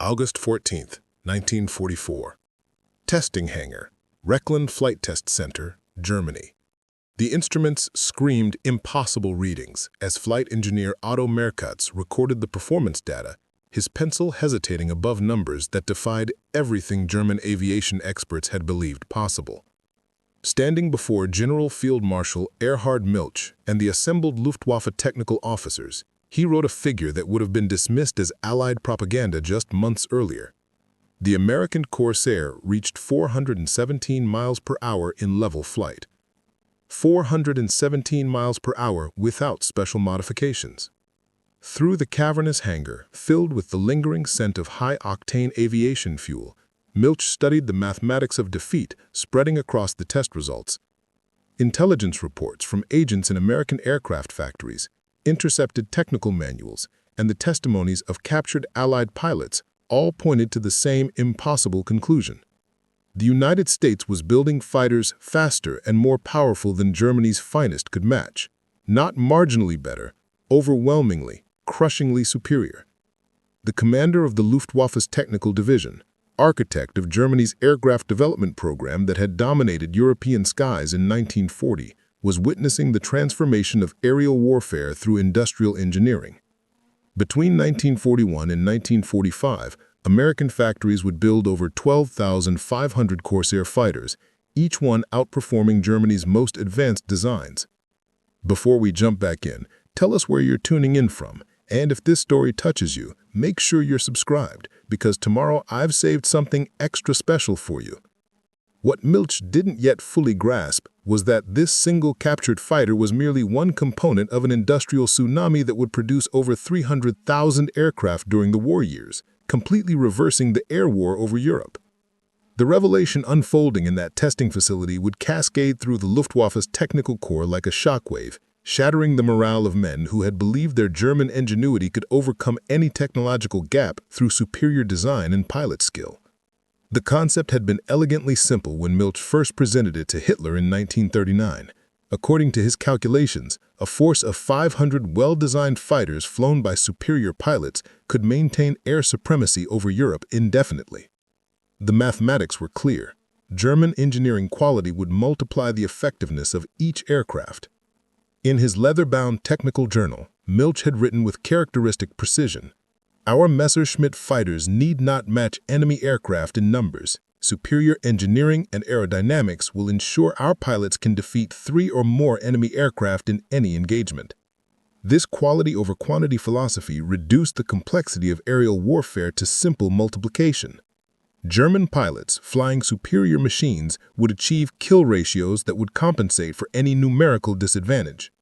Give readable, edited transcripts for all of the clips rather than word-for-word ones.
August 14, 1944. Testing hangar, Rechlin Flight Test Center, Germany. The instruments screamed impossible readings as Flight Engineer Otto Merkatz recorded the performance data, his pencil hesitating above numbers that defied everything German aviation experts had believed possible. Standing before General Field Marshal Erhard Milch and the assembled Luftwaffe technical officers, he wrote a figure that would have been dismissed as Allied propaganda just months earlier. The American Corsair reached 417 miles per hour in level flight. 417 miles per hour without special modifications. Through the cavernous hangar, filled with the lingering scent of high-octane aviation fuel, Milch studied the mathematics of defeat spreading across the test results. Intelligence reports from agents in American aircraft factories, intercepted technical manuals, and the testimonies of captured Allied pilots all pointed to the same impossible conclusion. The United States was building fighters faster and more powerful than Germany's finest could match. Not marginally better, overwhelmingly, crushingly superior. The commander of the Luftwaffe's technical division, architect of Germany's aircraft development program that had dominated European skies in 1940, was witnessing the transformation of aerial warfare through industrial engineering. Between 1941 and 1945, American factories would build over 12,500 Corsair fighters, each one outperforming Germany's most advanced designs. Before we jump back in, tell us where you're tuning in from, and if this story touches you, make sure you're subscribed, because tomorrow I've saved something extra special for you. What Milch didn't yet fully grasp was that this single captured fighter was merely one component of an industrial tsunami that would produce over 300,000 aircraft during the war years, completely reversing the air war over Europe. The revelation unfolding in that testing facility would cascade through the Luftwaffe's technical core like a shockwave, shattering the morale of men who had believed their German ingenuity could overcome any technological gap through superior design and pilot skill. The concept had been elegantly simple when Milch first presented it to Hitler in 1939. According to his calculations, a force of 500 well-designed fighters flown by superior pilots could maintain air supremacy over Europe indefinitely. The mathematics were clear. German engineering quality would multiply the effectiveness of each aircraft. In his leather-bound technical journal, Milch had written with characteristic precision, "Our Messerschmitt fighters need not match enemy aircraft in numbers. Superior engineering and aerodynamics will ensure our pilots can defeat 3 or more enemy aircraft in any engagement." This quality over quantity philosophy reduced the complexity of aerial warfare to simple multiplication. German pilots flying superior machines would achieve kill ratios that would compensate for any numerical disadvantage.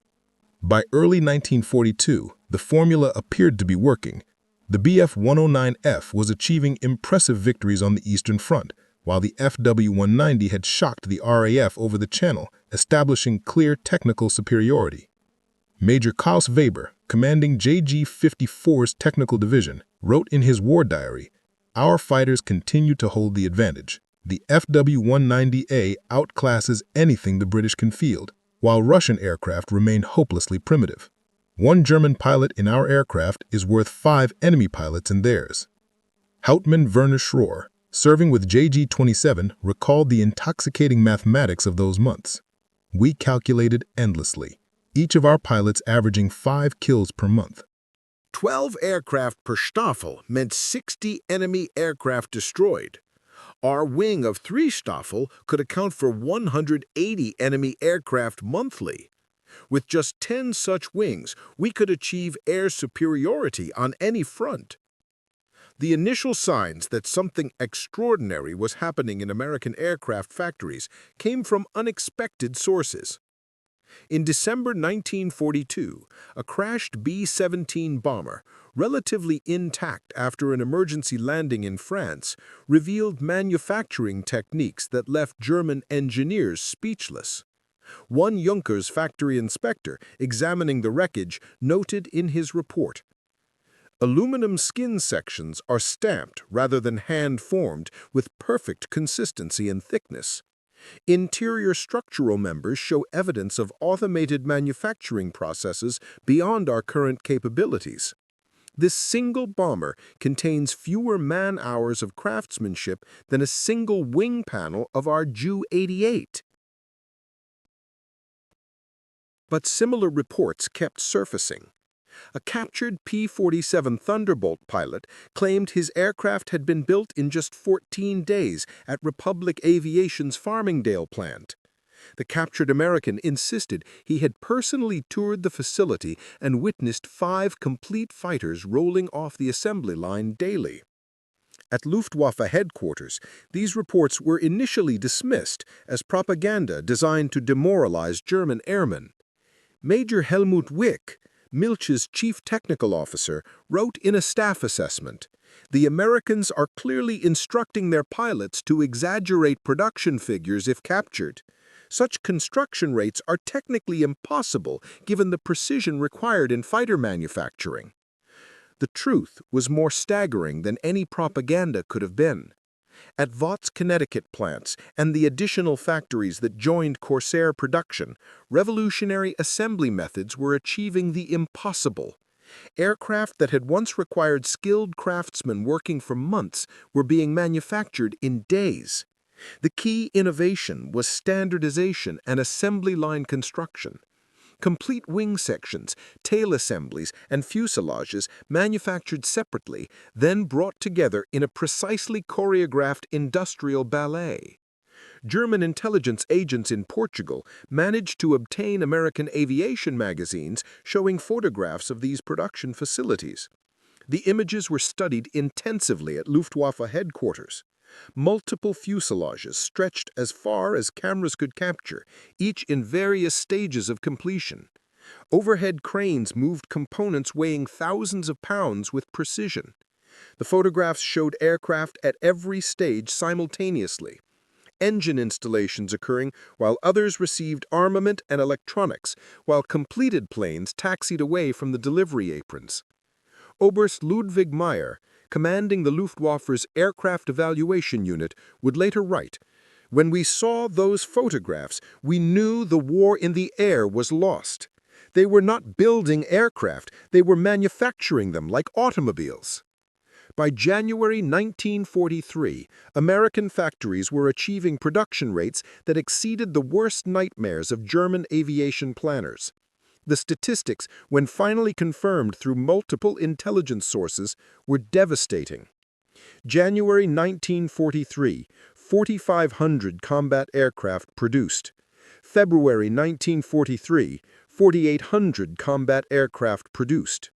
By early 1942, the formula appeared to be working. The Bf-109F was achieving impressive victories on the Eastern Front, while the FW-190 had shocked the RAF over the Channel, establishing clear technical superiority. Major Klaus Weber, commanding JG-54's technical division, wrote in his war diary, "Our fighters continue to hold the advantage. The FW-190A outclasses anything the British can field, while Russian aircraft remain hopelessly primitive. One German pilot in our aircraft is worth 5 enemy pilots in theirs." Hauptmann Werner Schroer, serving with JG-27, recalled the intoxicating mathematics of those months. "We calculated endlessly, each of our pilots averaging 5 kills per month. 12 aircraft per Staffel meant 60 enemy aircraft destroyed. Our wing of 3 Staffel could account for 180 enemy aircraft monthly. With just 10 such wings, we could achieve air superiority on any front." The initial signs that something extraordinary was happening in American aircraft factories came from unexpected sources. In December 1942, a crashed B-17 bomber, relatively intact after an emergency landing in France, revealed manufacturing techniques that left German engineers speechless. One Junkers factory inspector, examining the wreckage, noted in his report, "Aluminum skin sections are stamped rather than hand-formed with perfect consistency and thickness. Interior structural members show evidence of automated manufacturing processes beyond our current capabilities. This single bomber contains fewer man-hours of craftsmanship than a single wing panel of our Ju-88. But similar reports kept surfacing. A captured P-47 Thunderbolt pilot claimed his aircraft had been built in just 14 days at Republic Aviation's Farmingdale plant. The captured American insisted he had personally toured the facility and witnessed 5 complete fighters rolling off the assembly line daily. At Luftwaffe headquarters, these reports were initially dismissed as propaganda designed to demoralize German airmen. Major Helmut Wick, Milch's chief technical officer, wrote in a staff assessment, "The Americans are clearly instructing their pilots to exaggerate production figures if captured. Such construction rates are technically impossible given the precision required in fighter manufacturing." The truth was more staggering than any propaganda could have been. At Vaught's Connecticut plants and the additional factories that joined Corsair production, revolutionary assembly methods were achieving the impossible. Aircraft that had once required skilled craftsmen working for months were being manufactured in days. The key innovation was standardization and assembly line construction. Complete wing sections, tail assemblies, and fuselages manufactured separately, then brought together in a precisely choreographed industrial ballet. German intelligence agents in Portugal managed to obtain American aviation magazines showing photographs of these production facilities. The images were studied intensively at Luftwaffe headquarters. Multiple fuselages stretched as far as cameras could capture, each in various stages of completion. Overhead cranes moved components weighing thousands of pounds with precision. The photographs showed aircraft at every stage simultaneously. Engine installations occurring while others received armament and electronics, while completed planes taxied away from the delivery aprons. Oberst Ludwig Meyer, commanding the Luftwaffe's Aircraft Evaluation Unit, would later write, "When we saw those photographs, we knew the war in the air was lost. They were not building aircraft, they were manufacturing them like automobiles." By January 1943, American factories were achieving production rates that exceeded the worst nightmares of German aviation planners. The statistics, when finally confirmed through multiple intelligence sources, were devastating. January 1943, 4,500 combat aircraft produced. February 1943, 4,800 combat aircraft produced.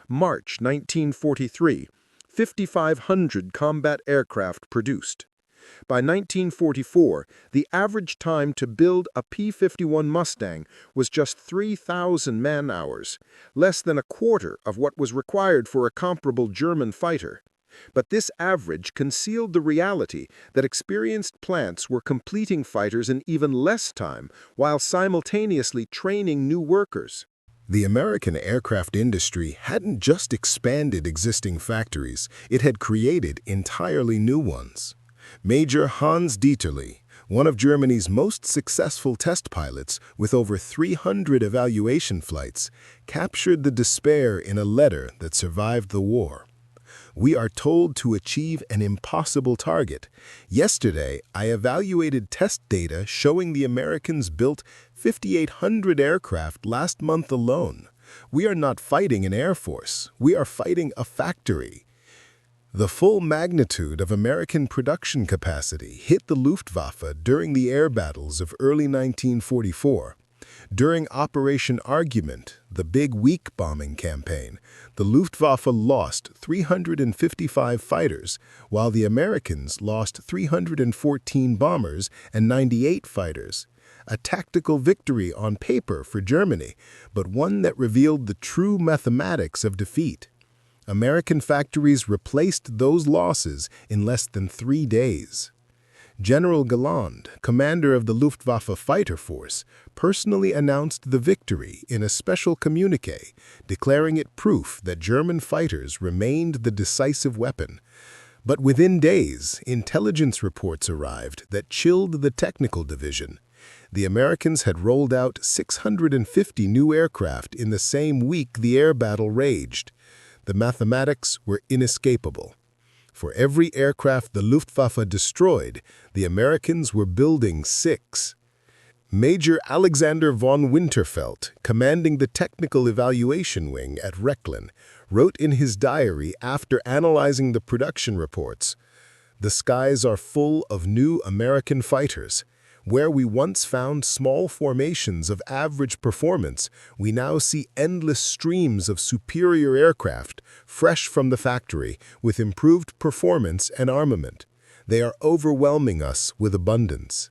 March 1943, 5,500 combat aircraft produced. By 1944, the average time to build a P-51 Mustang was just 3,000 man-hours, less than a quarter of what was required for a comparable German fighter. But this average concealed the reality that experienced plants were completing fighters in even less time while simultaneously training new workers. The American aircraft industry hadn't just expanded existing factories, it had created entirely new ones. Major Hans Dieterle, one of Germany's most successful test pilots with over 300 evaluation flights, captured the despair in a letter that survived the war. "We are told to achieve an impossible target. Yesterday, I evaluated test data showing the Americans built 5,800 aircraft last month alone. We are not fighting an air force, we are fighting a factory." The full magnitude of American production capacity hit the Luftwaffe during the air battles of early 1944. During Operation Argument, the Big Week bombing campaign, the Luftwaffe lost 355 fighters, while the Americans lost 314 bombers and 98 fighters. A tactical victory on paper for Germany, but one that revealed the true mathematics of defeat. American factories replaced those losses in less than 3 days. General Galland, commander of the Luftwaffe fighter force, personally announced the victory in a special communiqué, declaring it proof that German fighters remained the decisive weapon. But within days, intelligence reports arrived that chilled the technical division. The Americans had rolled out 650 new aircraft in the same week the air battle raged. The mathematics were inescapable. For every aircraft the Luftwaffe destroyed, the Americans were building 6. Major Alexander von Winterfeldt, commanding the Technical Evaluation Wing at Rechlin, wrote in his diary after analyzing the production reports, "The skies are full of new American fighters. Where we once found small formations of average performance, we now see endless streams of superior aircraft, fresh from the factory, with improved performance and armament. They are overwhelming us with abundance."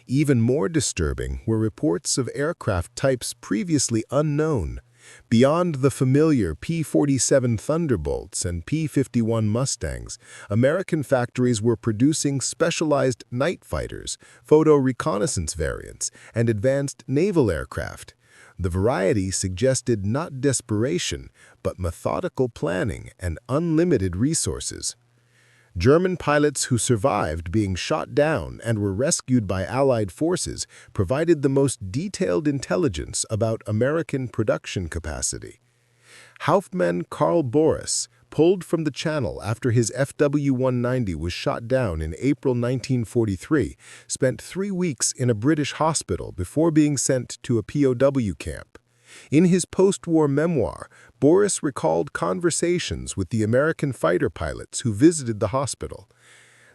Even more disturbing were reports of aircraft types previously unknown. Beyond the familiar P-47 Thunderbolts and P-51 Mustangs, American factories were producing specialized night fighters, photo reconnaissance variants, and advanced naval aircraft. The variety suggested not desperation, but methodical planning and unlimited resources. German pilots who survived being shot down and were rescued by Allied forces provided the most detailed intelligence about American production capacity. Hauptmann Karl Boris, pulled from the Channel after his FW-190 was shot down in April 1943, spent 3 weeks in a British hospital before being sent to a POW camp. In his post-war memoir, Boris recalled conversations with the American fighter pilots who visited the hospital.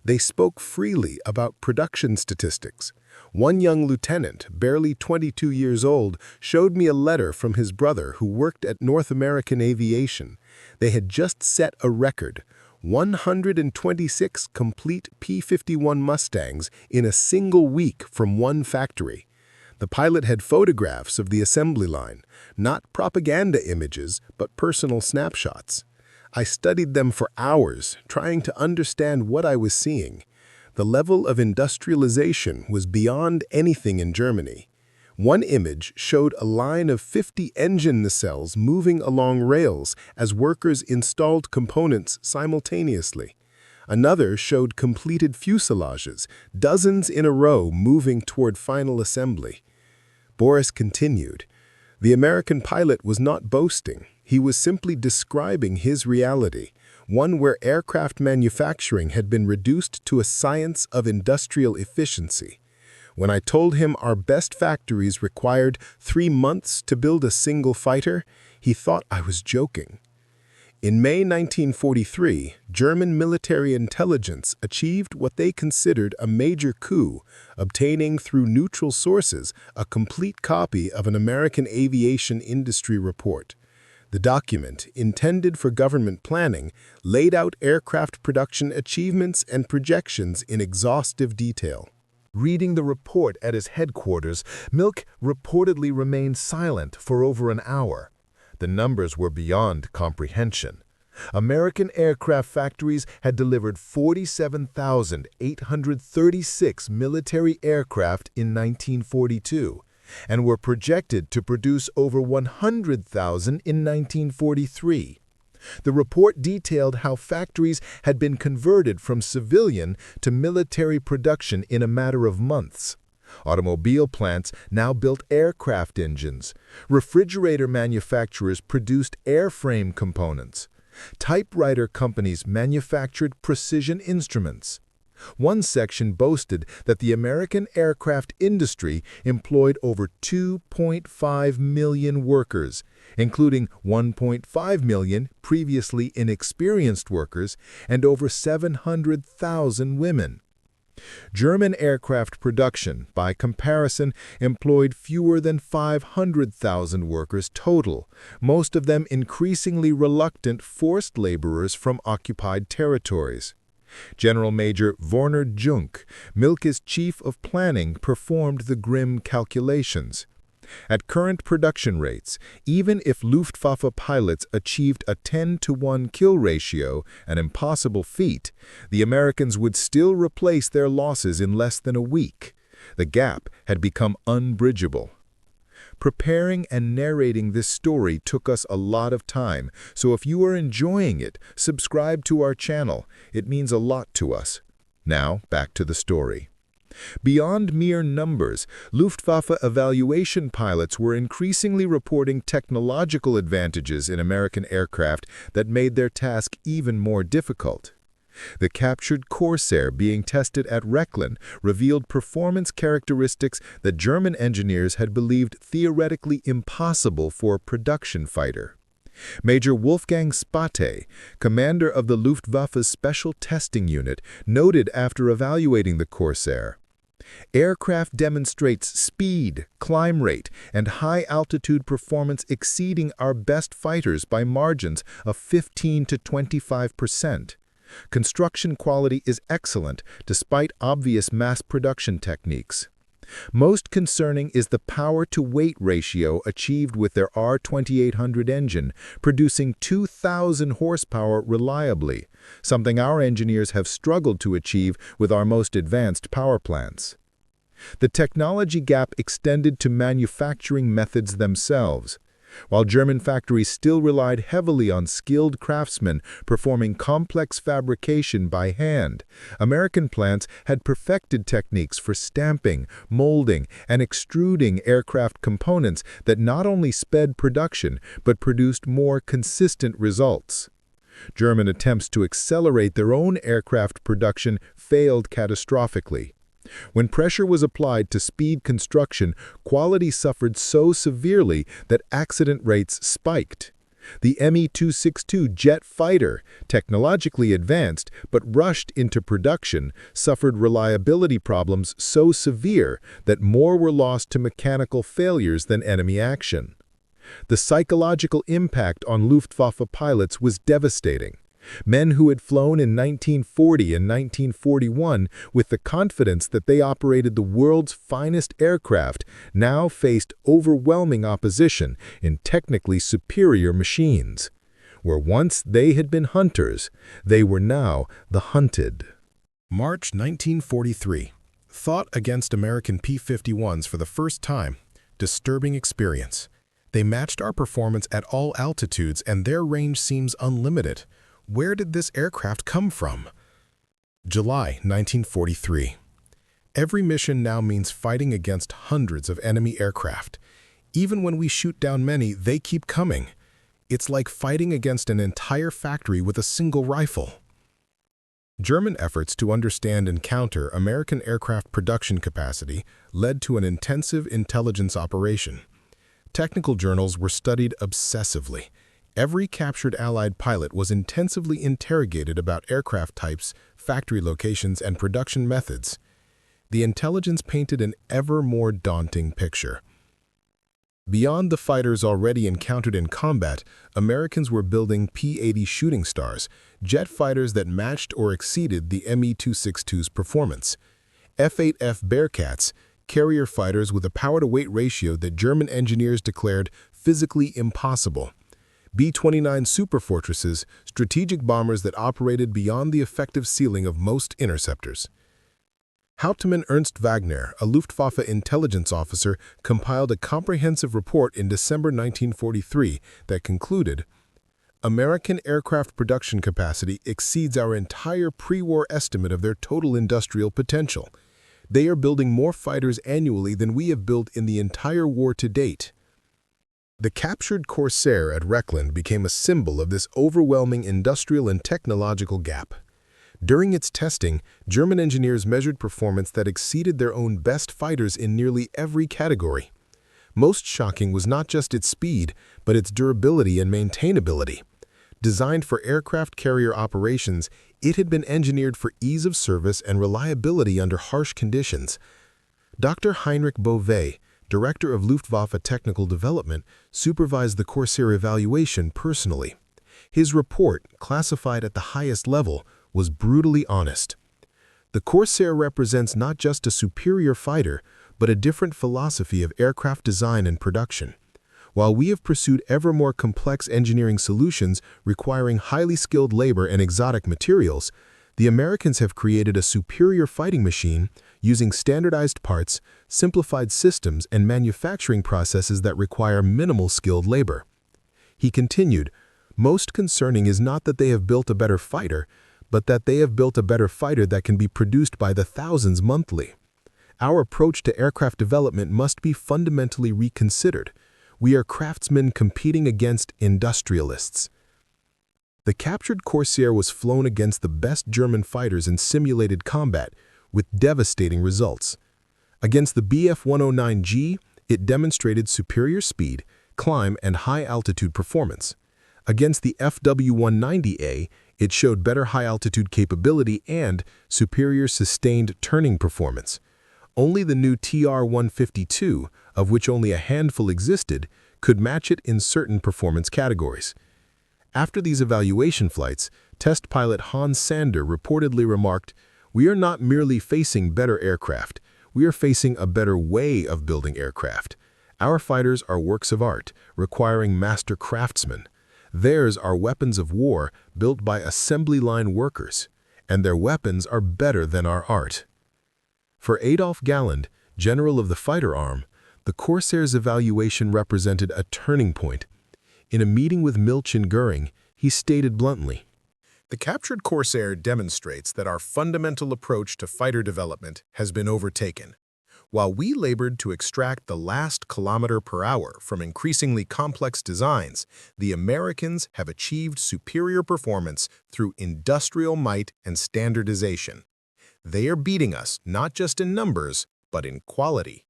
They spoke freely about production statistics. One young lieutenant, barely 22 years old, showed me a letter from his brother who worked at North American Aviation. They had just set a record: 126 complete P-51 Mustangs in a single week from one factory. The pilot had photographs of the assembly line, not propaganda images, but personal snapshots. I studied them for hours, trying to understand what I was seeing. The level of industrialization was beyond anything in Germany. One image showed a line of 50 engine nacelles moving along rails as workers installed components simultaneously. Another showed completed fuselages, dozens in a row moving toward final assembly. Boris continued, "The American pilot was not boasting. He was simply describing his reality, one where aircraft manufacturing had been reduced to a science of industrial efficiency. When I told him our best factories required 3 months to build a single fighter, he thought I was joking." In May 1943, German military intelligence achieved what they considered a major coup, obtaining through neutral sources a complete copy of an American aviation industry report. The document, intended for government planning, laid out aircraft production achievements and projections in exhaustive detail. Reading the report at his headquarters, Milch reportedly remained silent for over an hour. The numbers were beyond comprehension. American aircraft factories had delivered 47,836 military aircraft in 1942 and were projected to produce over 100,000 in 1943. The report detailed how factories had been converted from civilian to military production in a matter of months. Automobile plants now built aircraft engines. Refrigerator manufacturers produced airframe components. Typewriter companies manufactured precision instruments. One section boasted that the American aircraft industry employed over 2.5 million workers, including 1.5 million previously inexperienced workers and over 700,000 women. German aircraft production, by comparison, employed fewer than 500,000 workers total, most of them increasingly reluctant forced laborers from occupied territories. General Major Werner Junk, Milch's chief of planning, performed the grim calculations. At current production rates, even if Luftwaffe pilots achieved a 10-to-1 kill ratio, an impossible feat, the Americans would still replace their losses in less than a week. The gap had become unbridgeable. Preparing and narrating this story took us a lot of time, so if you are enjoying it, subscribe to our channel. It means a lot to us. Now, back to the story. Beyond mere numbers, Luftwaffe evaluation pilots were increasingly reporting technological advantages in American aircraft that made their task even more difficult. The captured Corsair being tested at Rechlin revealed performance characteristics that German engineers had believed theoretically impossible for a production fighter. Major Wolfgang Spate, commander of the Luftwaffe's Special Testing Unit, noted after evaluating the Corsair, "Aircraft demonstrates speed, climb rate, and high-altitude performance exceeding our best fighters by margins of 15 to 25%. Construction quality is excellent despite obvious mass production techniques. Most concerning is the power-to-weight ratio achieved with their R2800 engine, producing 2,000 horsepower reliably, something our engineers have struggled to achieve with our most advanced power plants." The technology gap extended to manufacturing methods themselves. While German factories still relied heavily on skilled craftsmen performing complex fabrication by hand, American plants had perfected techniques for stamping, molding, and extruding aircraft components that not only sped production but produced more consistent results. German attempts to accelerate their own aircraft production failed catastrophically. When pressure was applied to speed construction, quality suffered so severely that accident rates spiked. The Me-262 jet fighter, technologically advanced but rushed into production, suffered reliability problems so severe that more were lost to mechanical failures than enemy action. The psychological impact on Luftwaffe pilots was devastating. Men who had flown in 1940 and 1941 with the confidence that they operated the world's finest aircraft now faced overwhelming opposition in technically superior machines. Where once they had been hunters, they were now the hunted. March 1943. Fought against American P-51s for the first time. Disturbing experience. They matched our performance at all altitudes and their range seems unlimited. Where did this aircraft come from? July 1943. Every mission now means fighting against hundreds of enemy aircraft. Even when we shoot down many, they keep coming. It's like fighting against an entire factory with a single rifle. German efforts to understand and counter American aircraft production capacity led to an intensive intelligence operation. Technical journals were studied obsessively. Every captured Allied pilot was intensively interrogated about aircraft types, factory locations, and production methods. The intelligence painted an ever more daunting picture. Beyond the fighters already encountered in combat, Americans were building P-80 shooting stars, jet fighters that matched or exceeded the Me-262's performance. F-8F Bearcats, carrier fighters with a power-to-weight ratio that German engineers declared physically impossible. B-29 Superfortresses, strategic bombers that operated beyond the effective ceiling of most interceptors. Hauptmann Ernst Wagner, a Luftwaffe intelligence officer, compiled a comprehensive report in December 1943 that concluded, "American aircraft production capacity exceeds our entire pre-war estimate of their total industrial potential. They are building more fighters annually than we have built in the entire war to date." The captured Corsair at Rechlin became a symbol of this overwhelming industrial and technological gap. During its testing, German engineers measured performance that exceeded their own best fighters in nearly every category. Most shocking was not just its speed, but its durability and maintainability. Designed for aircraft carrier operations, it had been engineered for ease of service and reliability under harsh conditions. Dr. Heinrich Beauvais, Director of Luftwaffe Technical Development, supervised the Corsair evaluation personally. His report, classified at the highest level, was brutally honest. The Corsair represents not just a superior fighter, but a different philosophy of aircraft design and production. While we have pursued ever more complex engineering solutions requiring highly skilled labor and exotic materials, the Americans have created a superior fighting machine using standardized parts, simplified systems, and manufacturing processes that require minimal skilled labor. He continued, "Most concerning is not that they have built a better fighter, but that they have built a better fighter that can be produced by the thousands monthly. Our approach to aircraft development must be fundamentally reconsidered. We are craftsmen competing against industrialists. The captured Corsair was flown against the best German fighters in simulated combat, with devastating results. Against the Bf-109G, it demonstrated superior speed, climb, and high-altitude performance. Against the FW-190A, it showed better high-altitude capability and superior sustained turning performance. Only the new TR-152, of which only a handful existed, could match it in certain performance categories. After these evaluation flights, test pilot Hans Sander reportedly remarked, "We are not merely facing better aircraft, we are facing a better way of building aircraft. Our fighters are works of art, requiring master craftsmen. Theirs are weapons of war built by assembly line workers, and their weapons are better than our art." For Adolf Galland, general of the fighter arm, the Corsair's evaluation represented a turning point. In a meeting with Milch and Goering, he stated bluntly, "The captured Corsair demonstrates that our fundamental approach to fighter development has been overtaken. While we labored to extract the last kilometer per hour from increasingly complex designs, the Americans have achieved superior performance through industrial might and standardization. They are beating us not just in numbers, but in quality.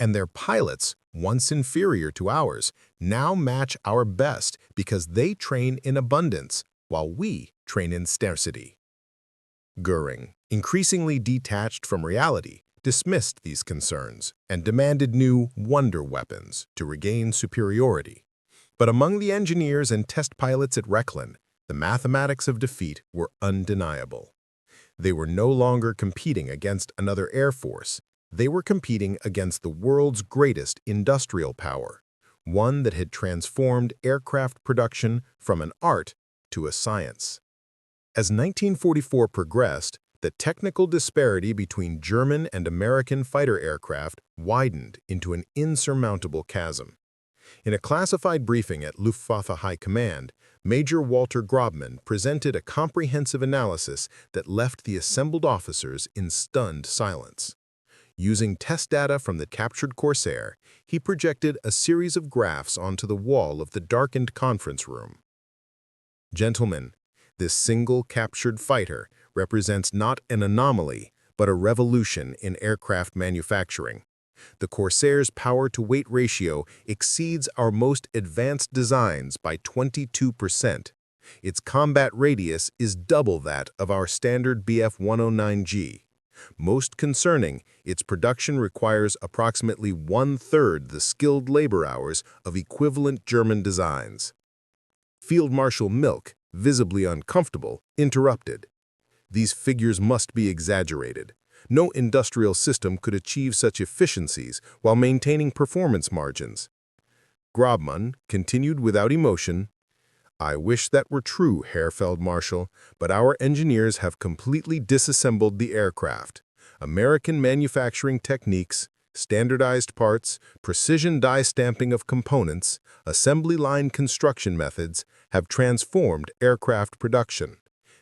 And their pilots, once inferior to ours, now match our best because they train in abundance, while we train in scarcity." Goering, increasingly detached from reality, dismissed these concerns and demanded new wonder weapons to regain superiority. But among the engineers and test pilots at Rechlin, the mathematics of defeat were undeniable. They were no longer competing against another air force. They were competing against the world's greatest industrial power, one that had transformed aircraft production from an art to a science. As 1944 progressed, the technical disparity between German and American fighter aircraft widened into an insurmountable chasm. In a classified briefing at Luftwaffe High Command, Major Walter Grobman presented a comprehensive analysis that left the assembled officers in stunned silence. Using test data from the captured Corsair, he projected a series of graphs onto the wall of the darkened conference room. "Gentlemen, this single captured fighter represents not an anomaly, but a revolution in aircraft manufacturing. The Corsair's power-to-weight ratio exceeds our most advanced designs by 22%. Its combat radius is double that of our standard Bf-109G. Most concerning, its production requires approximately one-third the skilled labor hours of equivalent German designs." Field Marshal Milch, visibly uncomfortable, interrupted. "These figures must be exaggerated. No industrial system could achieve such efficiencies while maintaining performance margins." Grobman continued without emotion, "I wish that were true, Herr Feldmarschall, but our engineers have completely disassembled the aircraft. American manufacturing techniques, standardized parts, precision die stamping of components, assembly line construction methods have transformed aircraft production.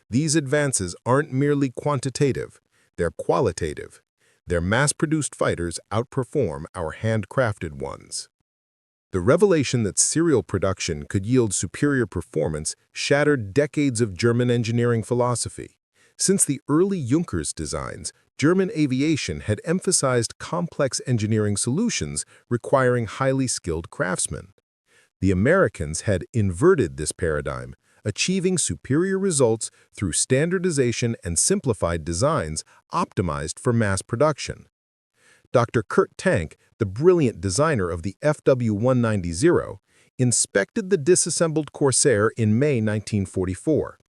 These advances aren't merely quantitative, they're qualitative. Their mass-produced fighters outperform our handcrafted ones." The revelation that serial production could yield superior performance shattered decades of German engineering philosophy. Since the early Junkers designs, German aviation had emphasized complex engineering solutions requiring highly skilled craftsmen. The Americans had inverted this paradigm, achieving superior results through standardization and simplified designs optimized for mass production. Dr. Kurt Tank, the brilliant designer of the FW-190, inspected the disassembled Corsair in May 1944.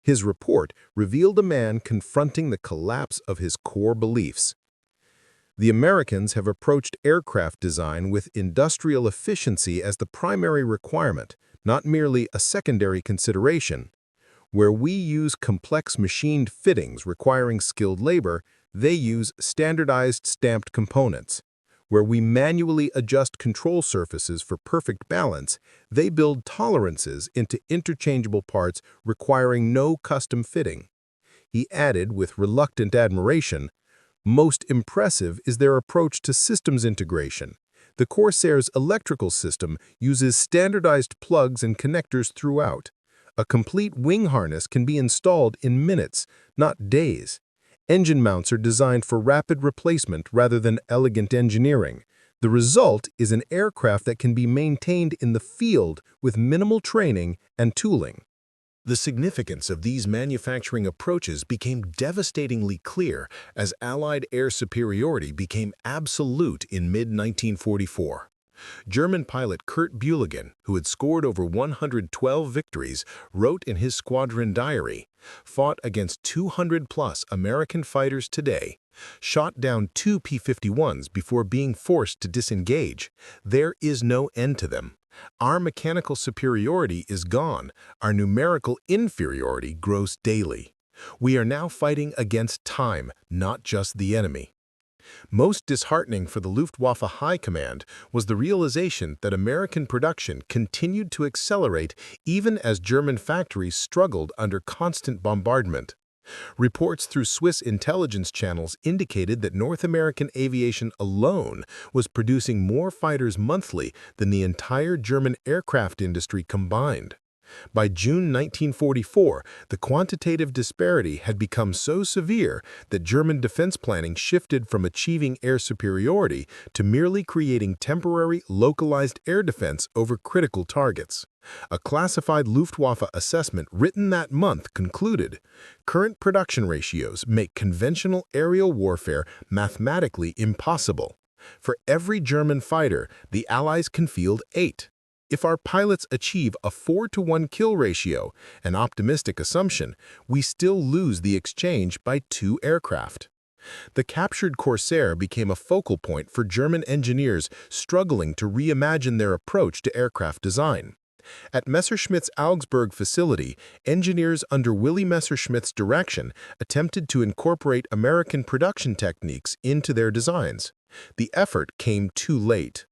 His report revealed a man confronting the collapse of his core beliefs. "The Americans have approached aircraft design with industrial efficiency as the primary requirement, not merely a secondary consideration. Where we use complex machined fittings requiring skilled labor, they use standardized stamped components. Where we manually adjust control surfaces for perfect balance, they build tolerances into interchangeable parts requiring no custom fitting." He added with reluctant admiration, Most impressive is their approach to systems integration. The Corsair's electrical system uses standardized plugs and connectors throughout. A complete wing harness can be installed in minutes, not days. Engine mounts are designed for rapid replacement rather than elegant engineering. The result is an aircraft that can be maintained in the field with minimal training and tooling. The significance of these manufacturing approaches became devastatingly clear as Allied air superiority became absolute in mid-1944. German pilot Kurt Bühligen, who had scored over 112 victories, wrote in his squadron diary, "Fought against 200-plus American fighters today, shot down 2 P-51s before being forced to disengage. There is no end to them. Our mechanical superiority is gone. Our numerical inferiority grows daily. We are now fighting against time, not just the enemy." Most disheartening for the Luftwaffe High Command was the realization that American production continued to accelerate even as German factories struggled under constant bombardment. Reports through Swiss intelligence channels indicated that North American aviation alone was producing more fighters monthly than the entire German aircraft industry combined. By June 1944, the quantitative disparity had become so severe that German defense planning shifted from achieving air superiority to merely creating temporary, localized air defense over critical targets. A classified Luftwaffe assessment written that month concluded, "Current production ratios make conventional aerial warfare mathematically impossible. For every German fighter, the Allies can field 8. If our pilots achieve a 4-to-1 kill ratio, an optimistic assumption, we still lose the exchange by 2 aircraft." The captured Corsair became a focal point for German engineers struggling to reimagine their approach to aircraft design. At Messerschmitt's Augsburg facility, engineers under Willy Messerschmitt's direction attempted to incorporate American production techniques into their designs. The effort came too late.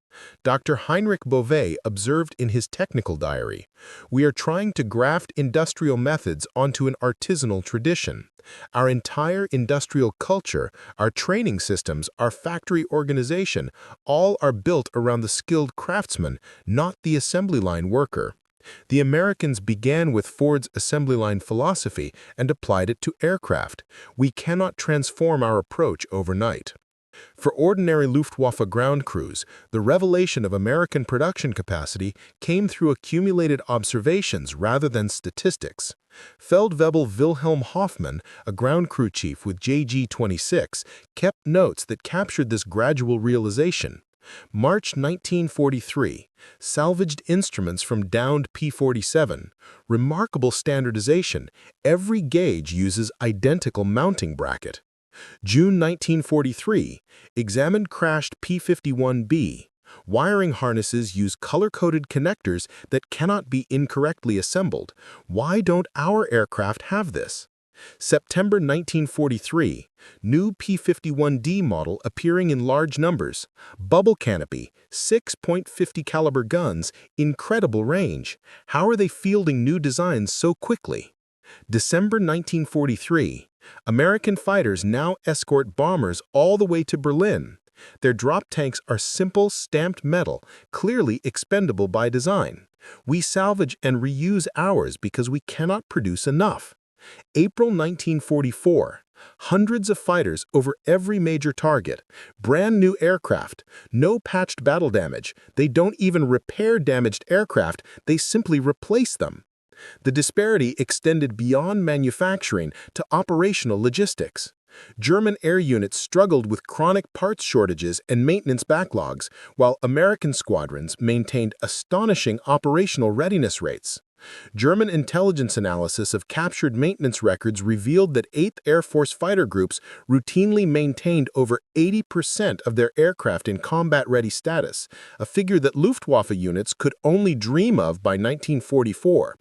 Dr. Heinrich Beauvais observed in his technical diary, "We are trying to graft industrial methods onto an artisanal tradition. Our entire industrial culture, our training systems, our factory organization, all are built around the skilled craftsman, not the assembly line worker." The Americans began with Ford's assembly line philosophy and applied it to aircraft. We cannot transform our approach overnight. For ordinary Luftwaffe ground crews, the revelation of American production capacity came through accumulated observations rather than statistics. Feldwebel Wilhelm Hoffmann, a ground crew chief with JG-26, kept notes that captured this gradual realization. March 1943, salvaged instruments from downed P-47. Remarkable standardization. Every gauge uses identical mounting bracket. June 1943, examined crashed P-51B. Wiring harnesses use color-coded connectors that cannot be incorrectly assembled. Why don't our aircraft have this? September 1943, new P-51D model appearing in large numbers. Bubble canopy, 6.50 caliber guns, incredible range. How are they fielding new designs so quickly? December 1943, American fighters now escort bombers all the way to Berlin. Their drop tanks are simple, stamped metal, clearly expendable by design. We salvage and reuse ours because we cannot produce enough. April 1944, hundreds of fighters over every major target. Brand new aircraft, no patched battle damage. They don't even repair damaged aircraft, they simply replace them. The disparity extended beyond manufacturing to operational logistics. German air units struggled with chronic parts shortages and maintenance backlogs, while American squadrons maintained astonishing operational readiness rates. German intelligence analysis of captured maintenance records revealed that 8th Air Force fighter groups routinely maintained over 80% of their aircraft in combat-ready status, a figure that Luftwaffe units could only dream of by 1944.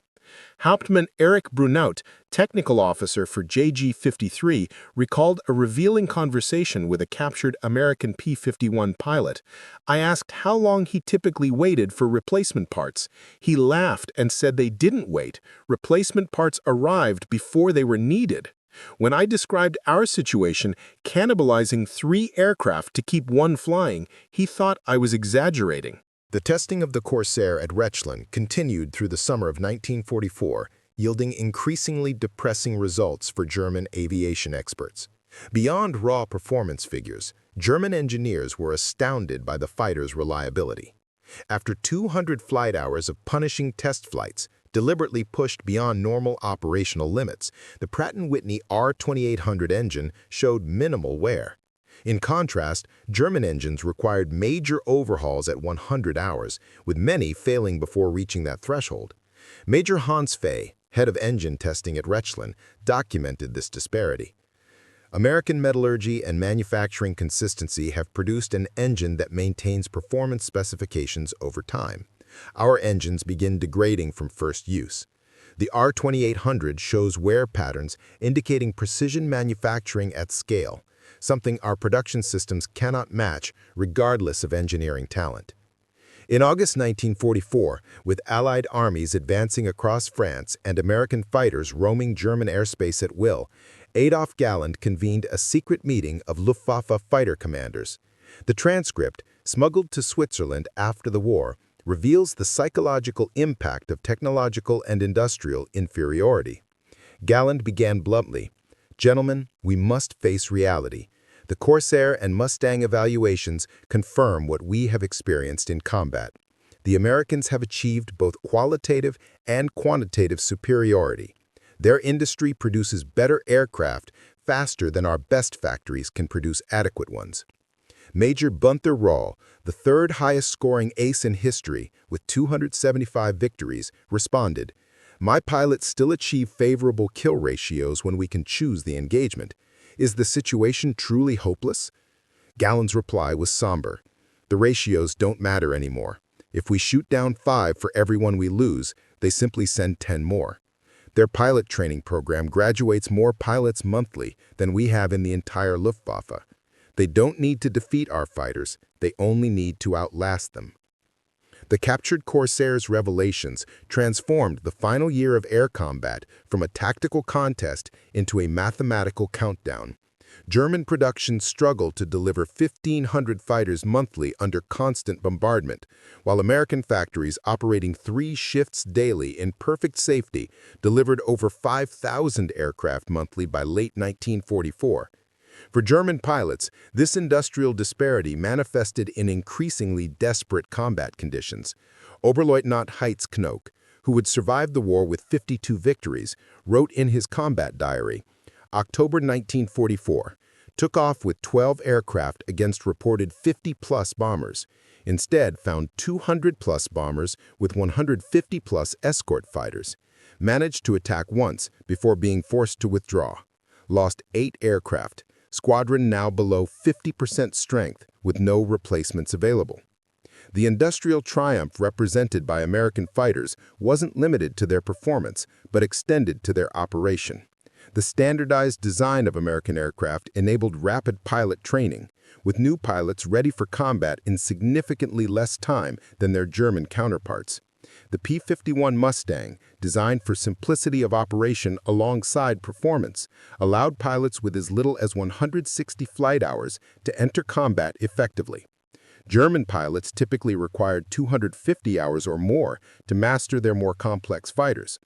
Hauptmann Erich Brunaut, technical officer for JG-53, recalled a revealing conversation with a captured American P-51 pilot. "I asked how long he typically waited for replacement parts. He laughed and said they didn't wait. Replacement parts arrived before they were needed. When I described our situation, cannibalizing 3 aircraft to keep one flying, he thought I was exaggerating. The testing of the Corsair at Rechlin continued through the summer of 1944, yielding increasingly depressing results for German aviation experts. Beyond raw performance figures, German engineers were astounded by the fighter's reliability. After 200 flight hours of punishing test flights, deliberately pushed beyond normal operational limits, the Pratt & Whitney R2800 engine showed minimal wear. In contrast, German engines required major overhauls at 100 hours, with many failing before reaching that threshold. Major Hans Fay, head of engine testing at Rechlin, documented this disparity. American metallurgy and manufacturing consistency have produced an engine that maintains performance specifications over time. Our engines begin degrading from first use. The R2800 shows wear patterns indicating precision manufacturing at scale, something our production systems cannot match regardless of engineering talent. In August 1944, with Allied armies advancing across France and American fighters roaming German airspace at will, Adolf Galland convened a secret meeting of Luftwaffe fighter commanders. The transcript, smuggled to Switzerland after the war, reveals the psychological impact of technological and industrial inferiority. Galland began bluntly, "Gentlemen, we must face reality. The Corsair and Mustang evaluations confirm what we have experienced in combat. The Americans have achieved both qualitative and quantitative superiority. Their industry produces better aircraft faster than our best factories can produce adequate ones." Major Gunther Rall, the third highest-scoring ace in history with 275 victories, responded, "My pilots still achieve favorable kill ratios when we can choose the engagement. Is the situation truly hopeless?" Galland's reply was somber. "The ratios don't matter anymore. If we shoot down 5 for every one we lose, they simply send 10 more. Their pilot training program graduates more pilots monthly than we have in the entire Luftwaffe. They don't need to defeat our fighters, they only need to outlast them." The captured Corsair's revelations transformed the final year of air combat from a tactical contest into a mathematical countdown. German production struggled to deliver 1,500 fighters monthly under constant bombardment, while American factories operating 3 shifts daily in perfect safety delivered over 5,000 aircraft monthly by late 1944. For German pilots, this industrial disparity manifested in increasingly desperate combat conditions. Oberleutnant Heitz Knoke, who would survive the war with 52 victories, wrote in his combat diary, October 1944, took off with 12 aircraft against reported 50-plus bombers, instead found 200-plus bombers with 150-plus escort fighters, managed to attack once before being forced to withdraw, lost 8 aircraft, squadron now below 50% strength with no replacements available. The industrial triumph represented by American fighters wasn't limited to their performance, but extended to their operation. The standardized design of American aircraft enabled rapid pilot training, with new pilots ready for combat in significantly less time than their German counterparts. The P-51 Mustang, designed for simplicity of operation alongside performance, allowed pilots with as little as 160 flight hours to enter combat effectively. German pilots typically required 250 hours or more to master their more complex fighters.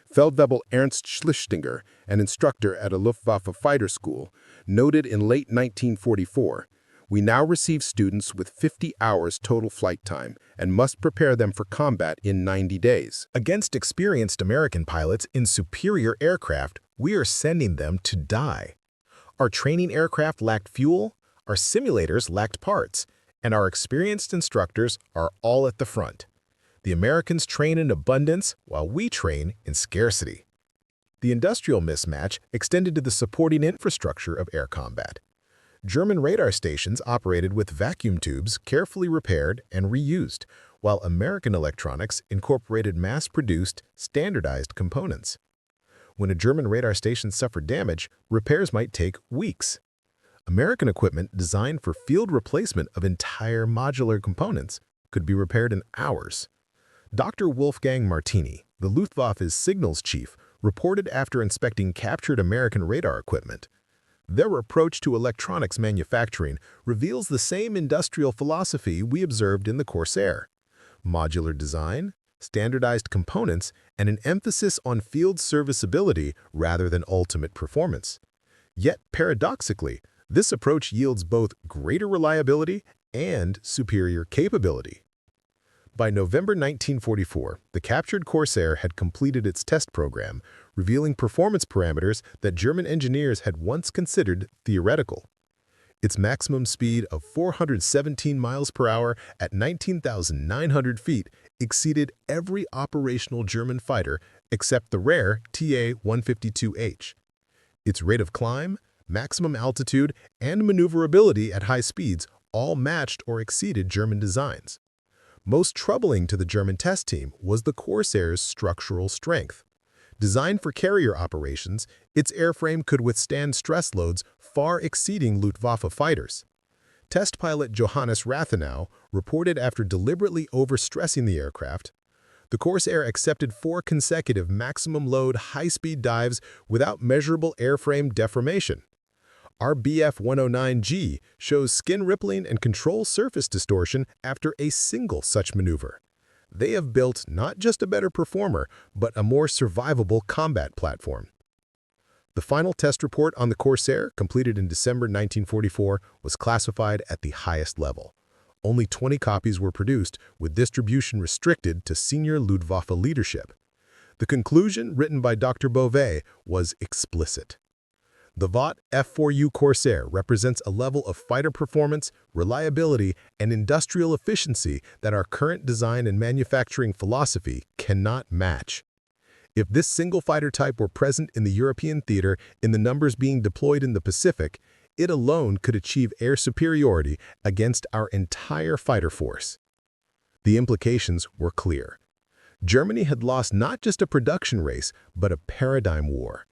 Feldwebel Ernst Schlichtinger, an instructor at a Luftwaffe fighter school, noted in late 1944, "We now receive students with 50 hours total flight time and must prepare them for combat in 90 days. Against experienced American pilots in superior aircraft, we are sending them to die. Our training aircraft lacked fuel, our simulators lacked parts, and our experienced instructors are all at the front. The Americans train in abundance while we train in scarcity." The industrial mismatch extended to the supporting infrastructure of air combat. German radar stations operated with vacuum tubes carefully repaired and reused, while American electronics incorporated mass-produced, standardized components. When a German radar station suffered damage, repairs might take weeks. American equipment designed for field replacement of entire modular components could be repaired in hours. Dr. Wolfgang Martini, the Luftwaffe's signals chief, reported after inspecting captured American radar equipment. Their approach to electronics manufacturing reveals the same industrial philosophy we observed in the Corsair: modular design, standardized components, and an emphasis on field serviceability rather than ultimate performance. Yet, paradoxically, this approach yields both greater reliability and superior capability. By November 1944, the captured Corsair had completed its test program, revealing performance parameters that German engineers had once considered theoretical. Its maximum speed of 417 miles per hour at 19,900 feet exceeded every operational German fighter except the rare TA-152H. Its rate of climb, maximum altitude, and maneuverability at high speeds all matched or exceeded German designs. Most troubling to the German test team was the Corsair's structural strength. Designed for carrier operations, its airframe could withstand stress loads far exceeding Luftwaffe fighters. Test pilot Johannes Rathenau reported after deliberately overstressing the aircraft, the Corsair accepted 4 consecutive maximum load high-speed dives without measurable airframe deformation. Our BF-109G shows skin rippling and control surface distortion after a single such maneuver. They have built not just a better performer, but a more survivable combat platform. The final test report on the Corsair, completed in December 1944, was classified at the highest level. Only 20 copies were produced, with distribution restricted to senior Luftwaffe leadership. The conclusion, written by Dr. Beauvais, was explicit. The Vought F4U Corsair represents a level of fighter performance, reliability, and industrial efficiency that our current design and manufacturing philosophy cannot match. If this single fighter type were present in the European theater in the numbers being deployed in the Pacific, it alone could achieve air superiority against our entire fighter force. The implications were clear. Germany had lost not just a production race, but a paradigm war.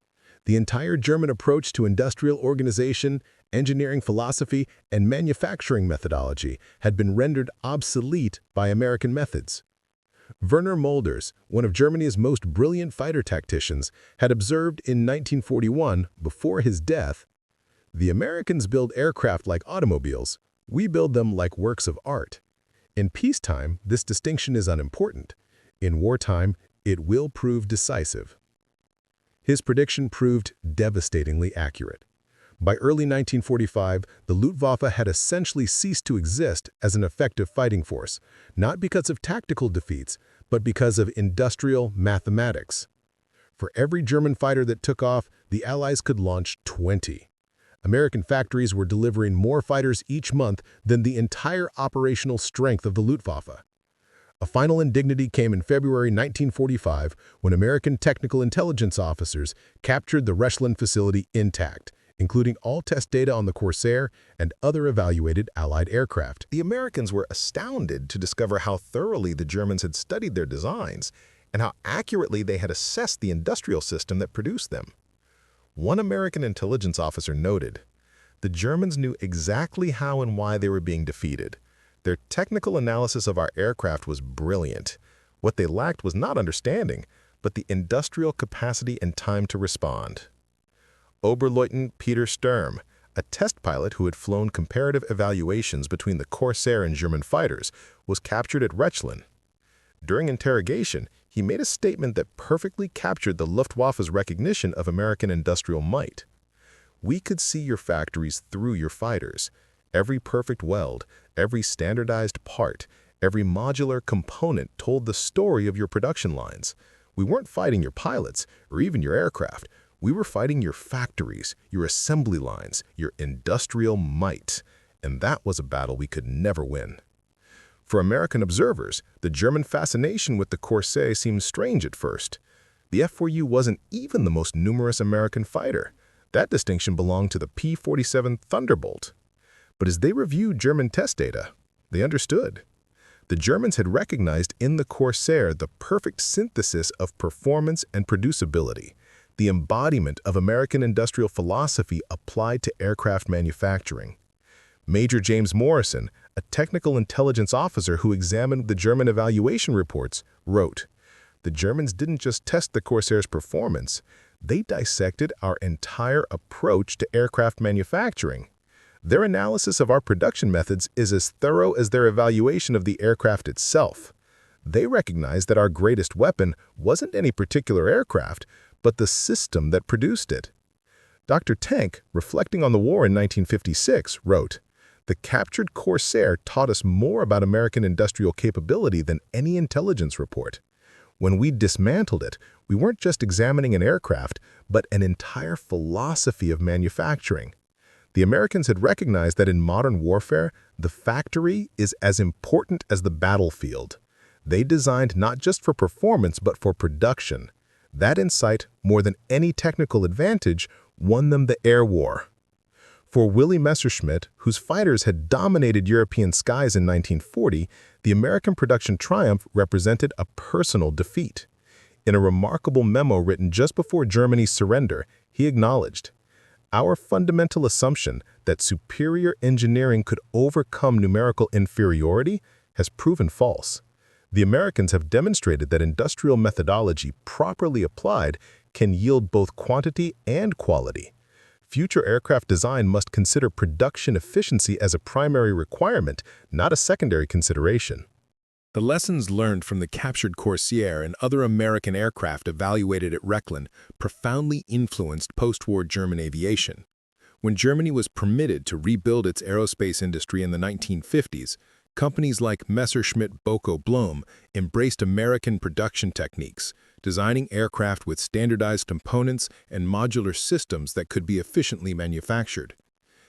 The entire German approach to industrial organization, engineering philosophy, and manufacturing methodology had been rendered obsolete by American methods. Werner Mulders, one of Germany's most brilliant fighter tacticians, had observed in 1941, before his death, "The Americans build aircraft like automobiles. We build them like works of art." In peacetime, this distinction is unimportant. In wartime, it will prove decisive. His prediction proved devastatingly accurate. By early 1945, the Luftwaffe had essentially ceased to exist as an effective fighting force, not because of tactical defeats, but because of industrial mathematics. For every German fighter that took off, the Allies could launch 20. American factories were delivering more fighters each month than the entire operational strength of the Luftwaffe. A final indignity came in February 1945 when American technical intelligence officers captured the Rechlin facility intact, including all test data on the Corsair and other evaluated Allied aircraft. The Americans were astounded to discover how thoroughly the Germans had studied their designs and how accurately they had assessed the industrial system that produced them. One American intelligence officer noted, "The Germans knew exactly how and why they were being defeated. Their technical analysis of our aircraft was brilliant. What they lacked was not understanding, but the industrial capacity and time to respond." Oberleutnant Peter Sturm, a test pilot who had flown comparative evaluations between the Corsair and German fighters, was captured at Rechlin. During interrogation, he made a statement that perfectly captured the Luftwaffe's recognition of American industrial might. "We could see your factories through your fighters. Every perfect weld, every standardized part, every modular component told the story of your production lines. We weren't fighting your pilots or even your aircraft. We were fighting your factories, your assembly lines, your industrial might. And that was a battle we could never win." For American observers, the German fascination with the Corsair seemed strange at first. The F4U wasn't even the most numerous American fighter. That distinction belonged to the P-47 Thunderbolt. But as they reviewed German test data, they understood. The Germans had recognized in the Corsair the perfect synthesis of performance and producibility, the embodiment of American industrial philosophy applied to aircraft manufacturing. Major James Morrison, a technical intelligence officer who examined the German evaluation reports, wrote, The Germans didn't just test the Corsair's performance, they dissected our entire approach to aircraft manufacturing. Their analysis of our production methods is as thorough as their evaluation of the aircraft itself. They recognized that our greatest weapon wasn't any particular aircraft, but the system that produced it. Dr. Tank, reflecting on the war in 1956, wrote, "The captured Corsair taught us more about American industrial capability than any intelligence report. When we dismantled it, we weren't just examining an aircraft, but an entire philosophy of manufacturing." The Americans had recognized that in modern warfare, the factory is as important as the battlefield. They designed not just for performance, but for production. That insight, more than any technical advantage, won them the air war. For Willy Messerschmitt, whose fighters had dominated European skies in 1940, the American production triumph represented a personal defeat. In a remarkable memo written just before Germany's surrender, he acknowledged, "Our fundamental assumption that superior engineering could overcome numerical inferiority has proven false. The Americans have demonstrated that industrial methodology properly applied can yield both quantity and quality. Future aircraft design must consider production efficiency as a primary requirement, not a secondary consideration." The lessons learned from the captured Corsair and other American aircraft evaluated at Rechlin profoundly influenced post-war German aviation. When Germany was permitted to rebuild its aerospace industry in the 1950s, companies like Messerschmitt Boko Blom embraced American production techniques, designing aircraft with standardized components and modular systems that could be efficiently manufactured.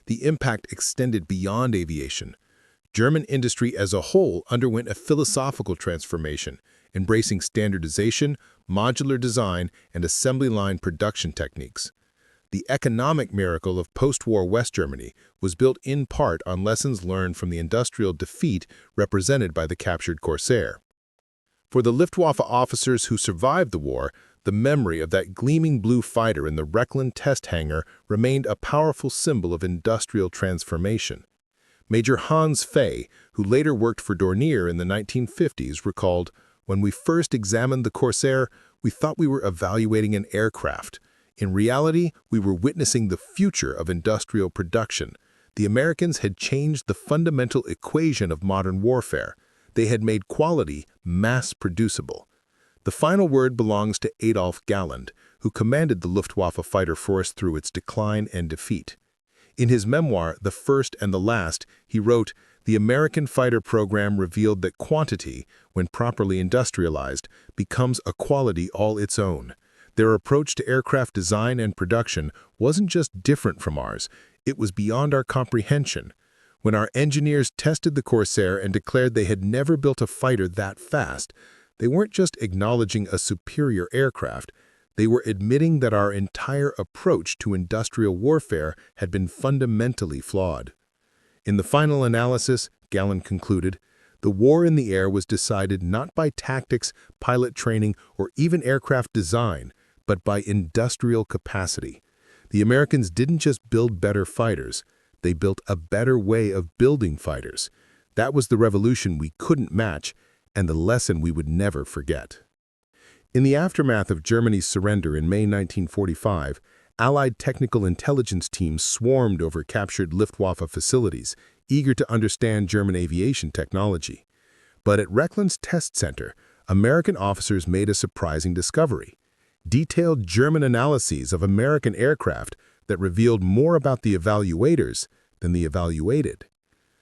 The impact extended beyond aviation. German industry as a whole underwent a philosophical transformation, embracing standardization, modular design, and assembly line production techniques. The economic miracle of post-war West Germany was built in part on lessons learned from the industrial defeat represented by the captured Corsair. For the Luftwaffe officers who survived the war, the memory of that gleaming blue fighter in the Rechlin test hangar remained a powerful symbol of industrial transformation. Major Hans Fay, who later worked for Dornier in the 1950s, recalled, "When we first examined the Corsair, we thought we were evaluating an aircraft. In reality, we were witnessing the future of industrial production. The Americans had changed the fundamental equation of modern warfare. They had made quality mass-producible." The final word belongs to Adolf Galland, who commanded the Luftwaffe fighter force through its decline and defeat. In his memoir, The First and the Last, he wrote, "The American fighter program revealed that quantity, when properly industrialized, becomes a quality all its own. Their approach to aircraft design and production wasn't just different from ours, it was beyond our comprehension. When our engineers tested the Corsair and declared they had never built a fighter that fast, they weren't just acknowledging a superior aircraft, they were admitting that our entire approach to industrial warfare had been fundamentally flawed." In the final analysis, Galland concluded, "The war in the air was decided not by tactics, pilot training, or even aircraft design, but by industrial capacity. The Americans didn't just build better fighters, they built a better way of building fighters. That was the revolution we couldn't match, and the lesson we would never forget." In the aftermath of Germany's surrender in May 1945, Allied technical intelligence teams swarmed over captured Luftwaffe facilities, eager to understand German aviation technology. But at Rechlin's test center, American officers made a surprising discovery: detailed German analyses of American aircraft that revealed more about the evaluators than the evaluated.